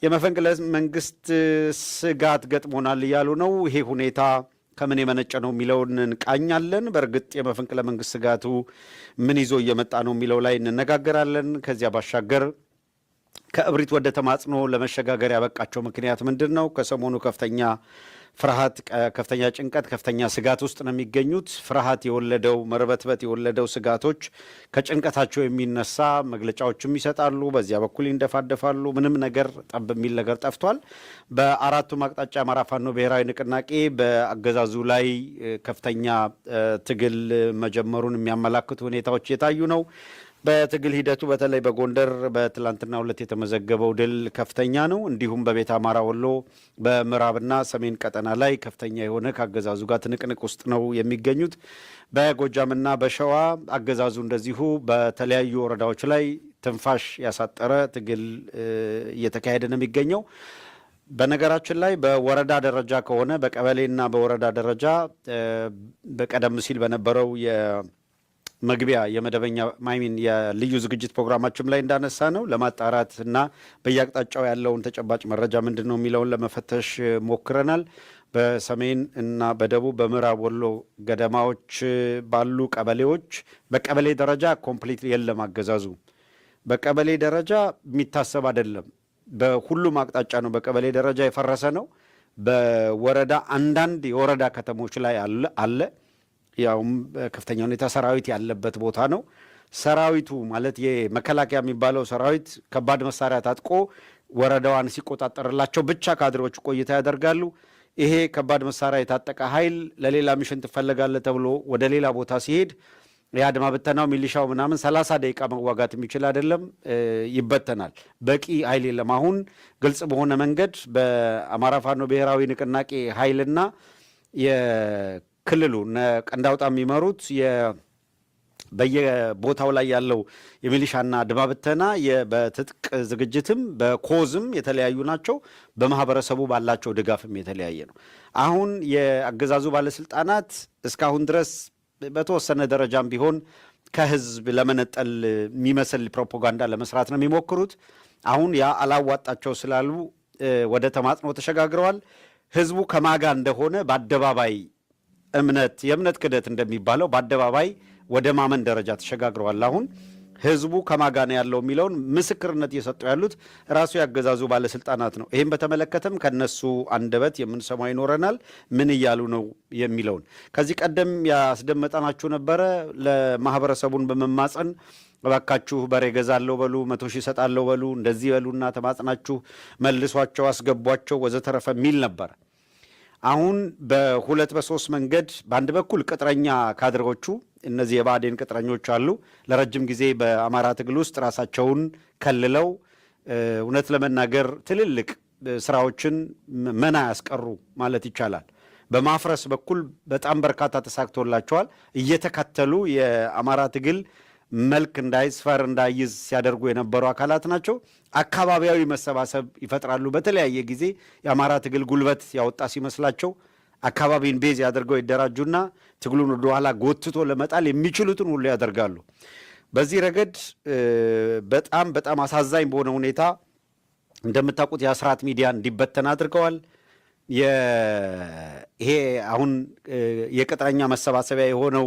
የመፈንቅለ መንግስት ስጋት ገጥሞናል እያሉ ነው። ይሄ ሁኔታ ከምን የመነጨ ነው የሚለውን እንቃኛለን። በእርግጥ የመፈንቅለ መንግስት ስጋቱ ምን ይዞ እየመጣ ነው የሚለው ላይ እንነጋገራለን። ከዚያ ባሻገር ከእብሪት ወደ ተማጽኖ ለመሸጋገር ያበቃቸው ምክንያት ምንድን ነው? ከሰሞኑ ከፍተኛ ፍርሃት፣ ከፍተኛ ጭንቀት፣ ከፍተኛ ስጋት ውስጥ ነው የሚገኙት። ፍርሃት የወለደው መርበትበት የወለደው ስጋቶች ከጭንቀታቸው የሚነሳ መግለጫዎችም ይሰጣሉ፣ በዚያ በኩል ይንደፋደፋሉ። ምንም ነገር ጠብ የሚል ነገር ጠፍቷል። በአራቱም አቅጣጫ አማራ ፋኖ ብሔራዊ ንቅናቄ በአገዛዙ ላይ ከፍተኛ ትግል መጀመሩን የሚያመላክቱ ሁኔታዎች የታዩ ነው። በትግል ሂደቱ በተለይ በጎንደር በትላንትና ሁለት የተመዘገበው ድል ከፍተኛ ነው። እንዲሁም በቤተ አማራ ወሎ በምዕራብና ሰሜን ቀጠና ላይ ከፍተኛ የሆነ ከአገዛዙ ጋር ትንቅንቅ ውስጥ ነው የሚገኙት። በጎጃምና በሸዋ አገዛዙ እንደዚሁ በተለያዩ ወረዳዎች ላይ ትንፋሽ ያሳጠረ ትግል እየተካሄደ ነው የሚገኘው። በነገራችን ላይ በወረዳ ደረጃ ከሆነ በቀበሌና በወረዳ ደረጃ በቀደም ሲል በነበረው መግቢያ የመደበኛ ማይሚን የልዩ ዝግጅት ፕሮግራማችን ላይ እንዳነሳ ነው ለማጣራት እና በየአቅጣጫው ያለውን ተጨባጭ መረጃ ምንድን ነው የሚለውን ለመፈተሽ ሞክረናል። በሰሜን እና በደቡብ በምዕራብ ወሎ ገደማዎች ባሉ ቀበሌዎች በቀበሌ ደረጃ ኮምፕሊት የለም አገዛዙ። በቀበሌ ደረጃ የሚታሰብ አይደለም። በሁሉም አቅጣጫ ነው በቀበሌ ደረጃ የፈረሰ ነው። በወረዳ አንዳንድ የወረዳ ከተሞች ላይ አለ። ያውም ከፍተኛ ሁኔታ ሰራዊት ያለበት ቦታ ነው። ሰራዊቱ ማለት የመከላከያ የሚባለው ሰራዊት ከባድ መሳሪያ ታጥቆ ወረዳዋን ሲቆጣጠርላቸው ብቻ ካድሬዎቹ ቆይታ ያደርጋሉ። ይሄ ከባድ መሳሪያ የታጠቀ ኃይል ለሌላ ሚሽን ትፈለጋለ ተብሎ ወደ ሌላ ቦታ ሲሄድ የአድማ ብተናው ሚሊሻው ምናምን 30 ደቂቃ መዋጋት የሚችል አይደለም፣ ይበተናል። በቂ ኃይል የለም። አሁን ግልጽ በሆነ መንገድ በአማራ ፋኖ ብሔራዊ ንቅናቄ ኃይልና ክልሉ ቀንድ አውጣ የሚመሩት በየቦታው ላይ ያለው የሚሊሻና አድማ ብተና በትጥቅ ዝግጅትም በኮዝም የተለያዩ ናቸው። በማህበረሰቡ ባላቸው ድጋፍም የተለያየ ነው። አሁን የአገዛዙ ባለስልጣናት እስካሁን ድረስ በተወሰነ ደረጃም ቢሆን ከህዝብ ለመነጠል የሚመስል ፕሮፓጋንዳ ለመስራት ነው የሚሞክሩት። አሁን ያ አላዋጣቸው ስላሉ ወደ ተማጽኖ ተሸጋግረዋል። ህዝቡ ከማጋ እንደሆነ በአደባባይ የእምነት ክደት እንደሚባለው በአደባባይ ወደ ማመን ደረጃ ተሸጋግረዋል። አሁን ህዝቡ ከማጋ ነው ያለው የሚለውን ምስክርነት እየሰጡ ያሉት ራሱ ያገዛዙ ባለስልጣናት ነው። ይህም በተመለከተም ከነሱ አንደበት የምንሰማው ይኖረናል። ምን እያሉ ነው የሚለውን ከዚህ ቀደም ያስደመጠናችሁ ነበረ። ለማህበረሰቡን በመማፀን እባካችሁ በሬ ገዛለሁ በሉ፣ 100 ሺህ እሰጣለሁ በሉ፣ እንደዚህ በሉና ተማጽናችሁ መልሷቸው፣ አስገቧቸው ወዘተረፈ የሚል ነበር። አሁን በሁለት በሶስት መንገድ በአንድ በኩል ቅጥረኛ ካድሬዎቹ እነዚህ የብአዴን ቅጥረኞች አሉ። ለረጅም ጊዜ በአማራ ትግል ውስጥ ራሳቸውን ከልለው እውነት ለመናገር ትልልቅ ስራዎችን መና ያስቀሩ ማለት ይቻላል። በማፍረስ በኩል በጣም በርካታ ተሳክቶላቸዋል። እየተከተሉ የአማራ ትግል መልክ እንዳይስፈር እንዳይዝ ሲያደርጉ የነበሩ አካላት ናቸው። አካባቢያዊ መሰባሰብ ይፈጥራሉ። በተለያየ ጊዜ የአማራ ትግል ጉልበት ያወጣ ሲመስላቸው አካባቢን ቤዝ ያደርገው ይደራጁና ትግሉን ወደ ኋላ ጎትቶ ለመጣል የሚችሉትን ሁሉ ያደርጋሉ። በዚህ ረገድ በጣም በጣም አሳዛኝ በሆነ ሁኔታ እንደምታውቁት የአስራት ሚዲያ እንዲበተን አድርገዋል። ይሄ አሁን የቅጥረኛ መሰባሰቢያ የሆነው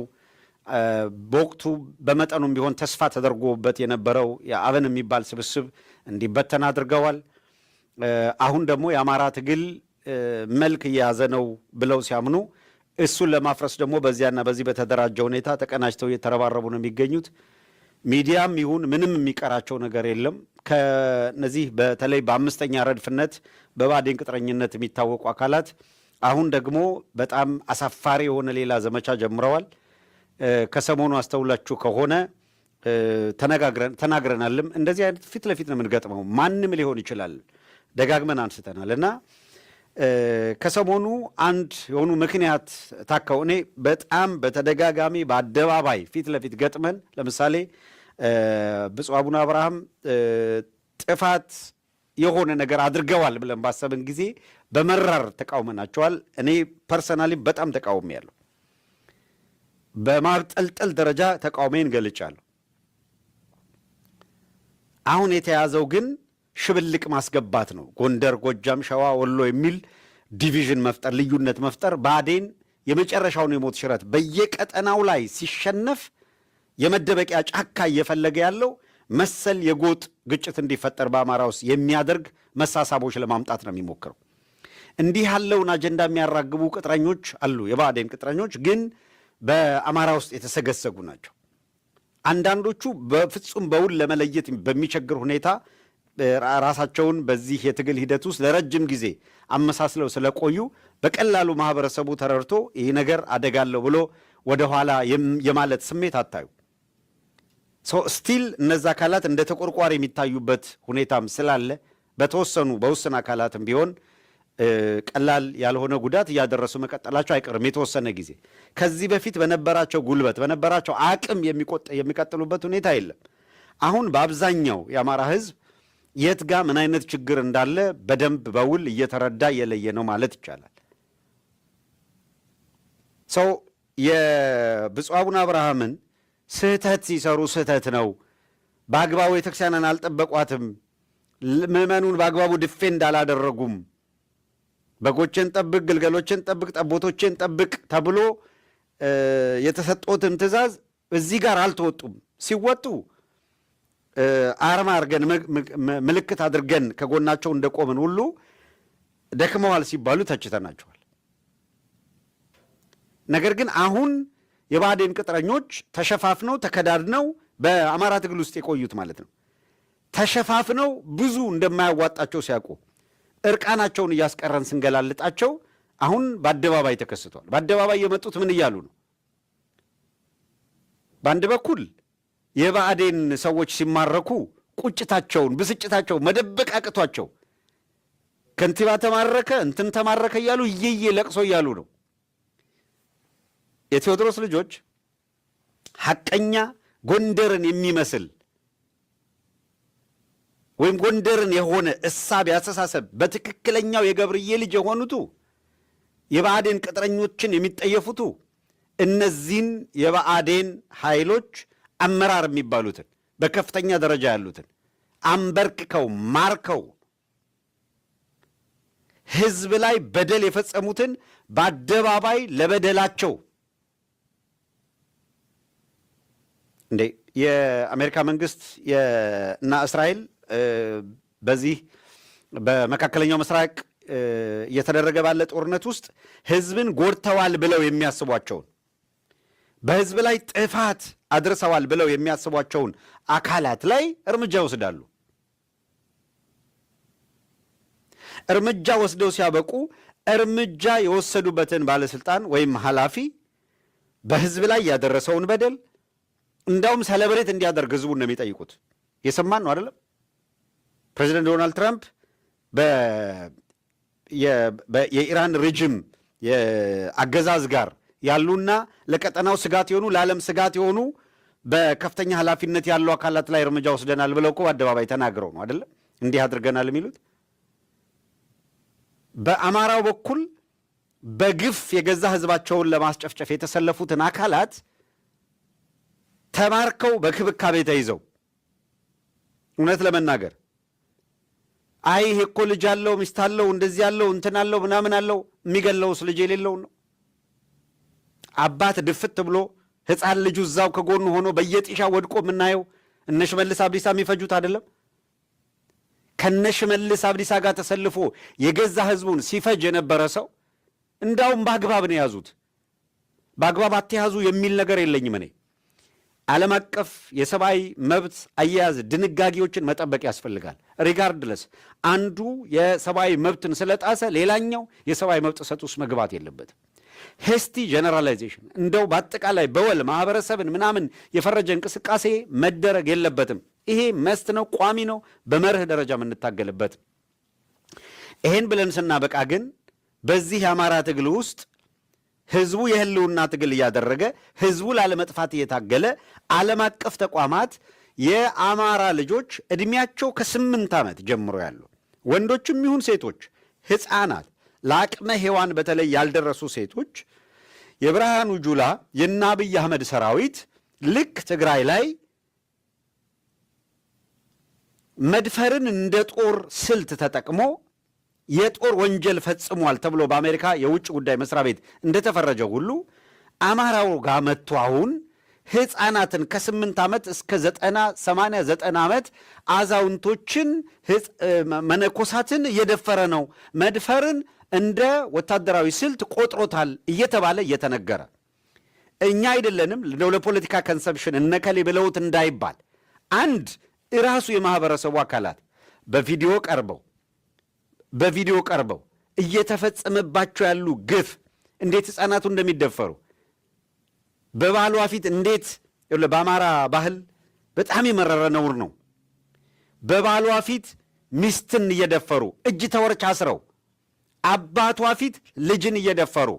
በወቅቱ በመጠኑም ቢሆን ተስፋ ተደርጎበት የነበረው የአብን የሚባል ስብስብ እንዲበተን አድርገዋል። አሁን ደግሞ የአማራ ትግል መልክ እየያዘ ነው ብለው ሲያምኑ እሱን ለማፍረስ ደግሞ በዚያና በዚህ በተደራጀ ሁኔታ ተቀናጅተው እየተረባረቡ ነው የሚገኙት። ሚዲያም ይሁን ምንም የሚቀራቸው ነገር የለም። ከነዚህ በተለይ በአምስተኛ ረድፍነት በብአዴን ቅጥረኝነት የሚታወቁ አካላት አሁን ደግሞ በጣም አሳፋሪ የሆነ ሌላ ዘመቻ ጀምረዋል። ከሰሞኑ አስተውላችሁ ከሆነ ተናግረናልም። እንደዚህ አይነት ፊት ለፊት ነው የምንገጥመው። ማንም ሊሆን ይችላል፣ ደጋግመን አንስተናል እና ከሰሞኑ አንድ የሆኑ ምክንያት ታከው እኔ በጣም በተደጋጋሚ በአደባባይ ፊት ለፊት ገጥመን ለምሳሌ ብፁዕ አቡነ አብርሃም ጥፋት የሆነ ነገር አድርገዋል ብለን ባሰብን ጊዜ በመራር ተቃውመናቸዋል። እኔ ፐርሰናሊ በጣም ተቃውሜያለሁ። በማብጠልጠል ደረጃ ተቃውሜን ገልጫለሁ። አሁን የተያዘው ግን ሽብልቅ ማስገባት ነው። ጎንደር፣ ጎጃም፣ ሸዋ፣ ወሎ የሚል ዲቪዥን መፍጠር፣ ልዩነት መፍጠር። ብአዴን የመጨረሻውን የሞት ሽረት በየቀጠናው ላይ ሲሸነፍ የመደበቂያ ጫካ እየፈለገ ያለው መሰል የጎጥ ግጭት እንዲፈጠር በአማራ ውስጥ የሚያደርግ መሳሳቦች ለማምጣት ነው የሚሞክረው። እንዲህ ያለውን አጀንዳ የሚያራግቡ ቅጥረኞች አሉ። የብአዴን ቅጥረኞች ግን በአማራ ውስጥ የተሰገሰጉ ናቸው። አንዳንዶቹ በፍጹም በውል ለመለየት በሚቸግር ሁኔታ ራሳቸውን በዚህ የትግል ሂደት ውስጥ ለረጅም ጊዜ አመሳስለው ስለቆዩ በቀላሉ ማህበረሰቡ ተረድቶ ይህ ነገር አደጋለሁ ብሎ ወደኋላ የማለት ስሜት አታዩ። ስቲል እነዛ አካላት እንደ ተቆርቋሪ የሚታዩበት ሁኔታም ስላለ በተወሰኑ በውስን አካላትም ቢሆን ቀላል ያልሆነ ጉዳት እያደረሱ መቀጠላቸው አይቀርም የተወሰነ ጊዜ። ከዚህ በፊት በነበራቸው ጉልበት በነበራቸው አቅም የሚቀጥሉበት ሁኔታ የለም። አሁን በአብዛኛው የአማራ ሕዝብ የት ጋር ምን አይነት ችግር እንዳለ በደንብ በውል እየተረዳ እየለየ ነው ማለት ይቻላል። ሰው የብፁዕ አቡነ አብርሃምን ስህተት ሲሰሩ ስህተት ነው፣ በአግባቡ ቤተክርስቲያንን አልጠበቋትም፣ ምዕመኑን በአግባቡ ድፌንድ አላደረጉም፣ በጎችን ጠብቅ፣ ግልገሎችን ጠብቅ፣ ጠቦቶችን ጠብቅ ተብሎ የተሰጦትን ትእዛዝ እዚህ ጋር አልተወጡም። ሲወጡ አርማ አድርገን ምልክት አድርገን ከጎናቸው እንደቆምን ሁሉ ደክመዋል ሲባሉ ተችተናቸዋል። ነገር ግን አሁን የብአዴን ቅጥረኞች ተሸፋፍነው ተከዳድነው በአማራ ትግል ውስጥ የቆዩት ማለት ነው ተሸፋፍነው ብዙ እንደማያዋጣቸው ሲያውቁ እርቃናቸውን እያስቀረን ስንገላልጣቸው አሁን በአደባባይ ተከስተዋል። በአደባባይ የመጡት ምን እያሉ ነው? በአንድ በኩል የብአዴን ሰዎች ሲማረኩ ቁጭታቸውን ብስጭታቸውን መደበቅ አቅቷቸው ከንቲባ ተማረከ እንትን ተማረከ እያሉ እየየ ለቅሶ እያሉ ነው። የቴዎድሮስ ልጆች ሐቀኛ ጎንደርን የሚመስል ወይም ጎንደርን የሆነ እሳቤ አስተሳሰብ በትክክለኛው የገብርዬ ልጅ የሆኑቱ የብአዴን ቅጥረኞችን የሚጠየፉቱ እነዚህን የብአዴን ኃይሎች አመራር የሚባሉትን በከፍተኛ ደረጃ ያሉትን አንበርክከው ማርከው ሕዝብ ላይ በደል የፈጸሙትን በአደባባይ ለበደላቸው እንዴ የአሜሪካ መንግስት እና እስራኤል በዚህ በመካከለኛው ምስራቅ እየተደረገ ባለ ጦርነት ውስጥ ሕዝብን ጎድተዋል ብለው የሚያስቧቸውን በሕዝብ ላይ ጥፋት አድርሰዋል ብለው የሚያስቧቸውን አካላት ላይ እርምጃ ይወስዳሉ። እርምጃ ወስደው ሲያበቁ እርምጃ የወሰዱበትን ባለስልጣን ወይም ኃላፊ በሕዝብ ላይ ያደረሰውን በደል እንዳውም ሰለብሬት እንዲያደርግ ሕዝቡን ነው የሚጠይቁት። የሰማን ነው አይደለም? ፕሬዚደንት ዶናልድ ትራምፕ የኢራን ሬጅም የአገዛዝ ጋር ያሉና ለቀጠናው ስጋት የሆኑ ለዓለም ስጋት የሆኑ በከፍተኛ ኃላፊነት ያሉ አካላት ላይ እርምጃ ወስደናል ብለው እኮ በአደባባይ ተናግረው ነው አይደለም እንዲህ አድርገናል የሚሉት። በአማራው በኩል በግፍ የገዛ ሕዝባቸውን ለማስጨፍጨፍ የተሰለፉትን አካላት ተማርከው በክብካቤ ተይዘው እውነት ለመናገር አይ ይሄ እኮ ልጅ አለው ሚስት አለው እንደዚህ አለው እንትን አለው ምናምን አለው የሚገለውስ ልጅ የሌለውን ነው። አባት ድፍት ብሎ ሕፃን ልጁ እዛው ከጎኑ ሆኖ በየጢሻ ወድቆ የምናየው እነ ሽመልስ አብዲሳ የሚፈጁት አይደለም። ከነ ሽመልስ አብዲሳ ጋር ተሰልፎ የገዛ ሕዝቡን ሲፈጅ የነበረ ሰው እንዳውም በአግባብ ነው የያዙት። በአግባብ አትያዙ የሚል ነገር የለኝም እኔ። ዓለም አቀፍ የሰብአዊ መብት አያያዝ ድንጋጌዎችን መጠበቅ ያስፈልጋል። ሪጋርድለስ አንዱ የሰብአዊ መብትን ስለጣሰ ሌላኛው የሰብአዊ መብት ጥሰት ውስጥ መግባት የለበትም። ሄስቲ ጀነራላይዜሽን እንደው በአጠቃላይ በወል ማህበረሰብን ምናምን የፈረጀ እንቅስቃሴ መደረግ የለበትም። ይሄ መስት ነው፣ ቋሚ ነው፣ በመርህ ደረጃ የምንታገልበት። ይሄን ብለን ስናበቃ ግን በዚህ የአማራ ትግል ውስጥ ህዝቡ የህልውና ትግል እያደረገ ህዝቡ ላለመጥፋት እየታገለ ዓለም አቀፍ ተቋማት የአማራ ልጆች ዕድሜያቸው ከ8 ዓመት ጀምሮ ያሉ ወንዶችም ይሁን ሴቶች፣ ሕፃናት፣ ለአቅመ ሔዋን በተለይ ያልደረሱ ሴቶች የብርሃኑ ጁላ የእነ አብይ አህመድ ሰራዊት ልክ ትግራይ ላይ መድፈርን እንደ ጦር ስልት ተጠቅሞ የጦር ወንጀል ፈጽሟል ተብሎ በአሜሪካ የውጭ ጉዳይ መስሪያ ቤት እንደተፈረጀ ሁሉ አማራው ጋር መጥቶ አሁን ሕፃናትን ከ8 ዓመት እስከ 90 ዓመት አዛውንቶችን መነኮሳትን እየደፈረ ነው፣ መድፈርን እንደ ወታደራዊ ስልት ቆጥሮታል እየተባለ እየተነገረ እኛ አይደለንም ለፖለቲካ ኮንሰፕሽን እነከሌ ብለውት እንዳይባል አንድ ራሱ የማህበረሰቡ አካላት በቪዲዮ ቀርበው እየተፈጸመባቸው ያሉ ግፍ እንዴት ሕፃናቱ እንደሚደፈሩ በባሏ ፊት እንዴት በአማራ ባህል በጣም የመረረ ነውር ነው። በባሏ ፊት ሚስትን እየደፈሩ እጅ ተወርች አስረው አባቷ ፊት ልጅን እየደፈሩ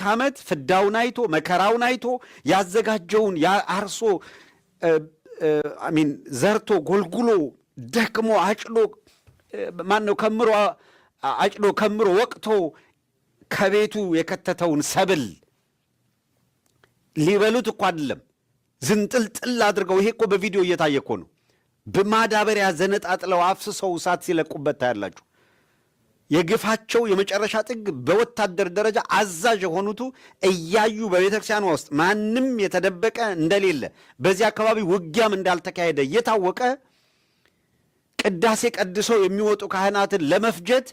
ዓመት ፍዳውን አይቶ መከራውን አይቶ ያዘጋጀውን አርሶ ዘርቶ ጎልጉሎ ደክሞ አጭዶ ከምሮ ወቅቶ ከቤቱ የከተተውን ሰብል ሊበሉት እኮ አይደለም ዝንጥልጥል አድርገው። ይሄ እኮ በቪዲዮ እየታየ እኮ ነው። በማዳበሪያ ዘነጣጥለው አፍስሰው እሳት ሲለቁበት ታያላችሁ። የግፋቸው የመጨረሻ ጥግ በወታደር ደረጃ አዛዥ የሆኑቱ እያዩ በቤተክርስቲያኗ ውስጥ ማንም የተደበቀ እንደሌለ በዚህ አካባቢ ውጊያም እንዳልተካሄደ እየታወቀ ቅዳሴ ቀድሰው የሚወጡ ካህናትን ለመፍጀት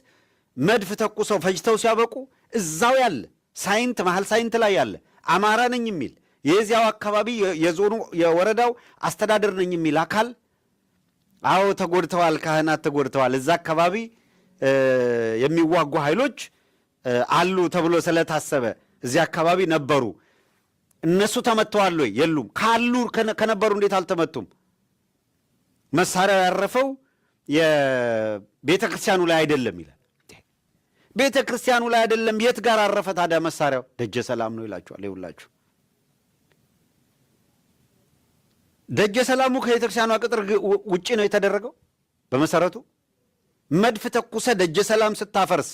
መድፍ ተኩሰው ፈጅተው ሲያበቁ እዛው ያለ ሳይንት መሃል ሳይንት ላይ ያለ አማራ ነኝ የሚል የዚያው አካባቢ የዞኑ የወረዳው አስተዳደር ነኝ የሚል አካል አዎ ተጎድተዋል፣ ካህናት ተጎድተዋል፣ እዛ አካባቢ የሚዋጉ ኃይሎች አሉ ተብሎ ስለታሰበ እዚህ አካባቢ ነበሩ። እነሱ ተመተዋል ወይ? የሉም። ካሉ ከነበሩ እንዴት አልተመቱም? መሳሪያው ያረፈው የቤተ ክርስቲያኑ ላይ አይደለም ይላል። ቤተ ክርስቲያኑ ላይ አይደለም የት ጋር አረፈ ታዲያ መሳሪያው? ደጀ ሰላም ነው ይላችኋል። ይውላችሁ ደጀ ሰላሙ ከቤተ ክርስቲያኗ ቅጥር ውጪ ነው የተደረገው። በመሰረቱ መድፍ ተኩሰ ደጀ ሰላም ስታፈርስ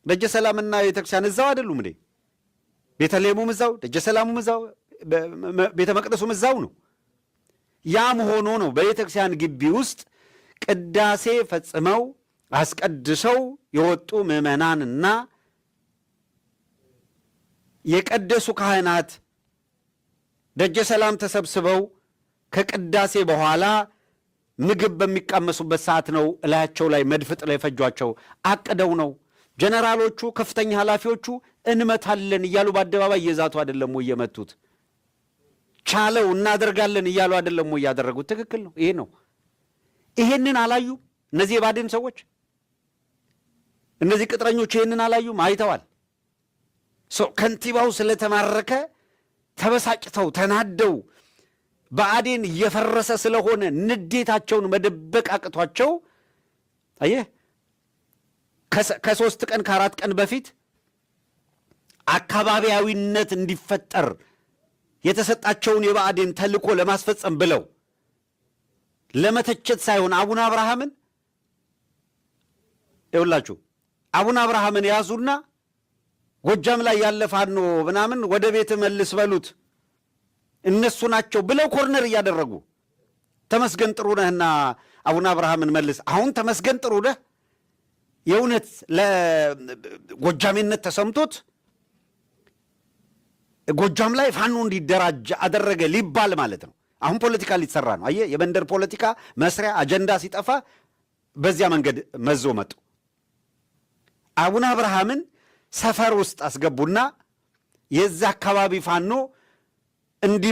ደጀ ሰላምና ቤተ ክርስቲያን እዛው አይደሉም እንዴ? ቤተልሔሙም እዛው፣ ደጀ ሰላሙም እዛው፣ ቤተ መቅደሱም እዛው ነው። ያም ሆኖ ነው በቤተ ክርስቲያን ግቢ ውስጥ ቅዳሴ ፈጽመው አስቀድሰው የወጡ ምዕመናንና የቀደሱ ካህናት ደጀ ሰላም ተሰብስበው ከቅዳሴ በኋላ ምግብ በሚቃመሱበት ሰዓት ነው እላያቸው ላይ መድፍ ጥለው የፈጇቸው። አቅደው ነው። ጀነራሎቹ ከፍተኛ ኃላፊዎቹ እንመታለን እያሉ በአደባባይ እየዛቱ አይደለም ወይ የመቱት? ቻለው እናደርጋለን እያሉ አይደለም ወይ ያደረጉት? ትክክል ነው። ይሄ ነው። ይሄንን አላዩ እነዚህ የባዴን ሰዎች፣ እነዚህ ቅጥረኞች ይሄንን አላዩም? አይተዋል። ከንቲባው ስለተማረከ ተበሳጭተው ተናደው ብአዴን እየፈረሰ ስለሆነ ንዴታቸውን መደበቅ አቅቷቸው አየህ ከ3 ቀን ከ4 ቀን በፊት አካባቢያዊነት እንዲፈጠር የተሰጣቸውን የብአዴን ተልእኮ ለማስፈጸም ብለው ለመተቸት ሳይሆን አቡነ አብርሃምን ይውላችሁ አቡነ አብርሃምን ያዙና ጎጃም ላይ ያለ ፋኖ ምናምን ወደ ቤት መልስ በሉት እነሱ ናቸው ብለው ኮርነር እያደረጉ ተመስገን ጥሩነህና አቡነ አብርሃምን መልስ። አሁን ተመስገን ጥሩነህ የእውነት ለጎጃሜነት ተሰምቶት ጎጃም ላይ ፋኖ እንዲደራጅ አደረገ ሊባል ማለት ነው። አሁን ፖለቲካ ሊሰራ ነው። አየህ፣ የመንደር ፖለቲካ መስሪያ አጀንዳ ሲጠፋ በዚያ መንገድ መዞ መጡ። አቡነ አብርሃምን ሰፈር ውስጥ አስገቡና የዛ አካባቢ ፋኖ እንዲ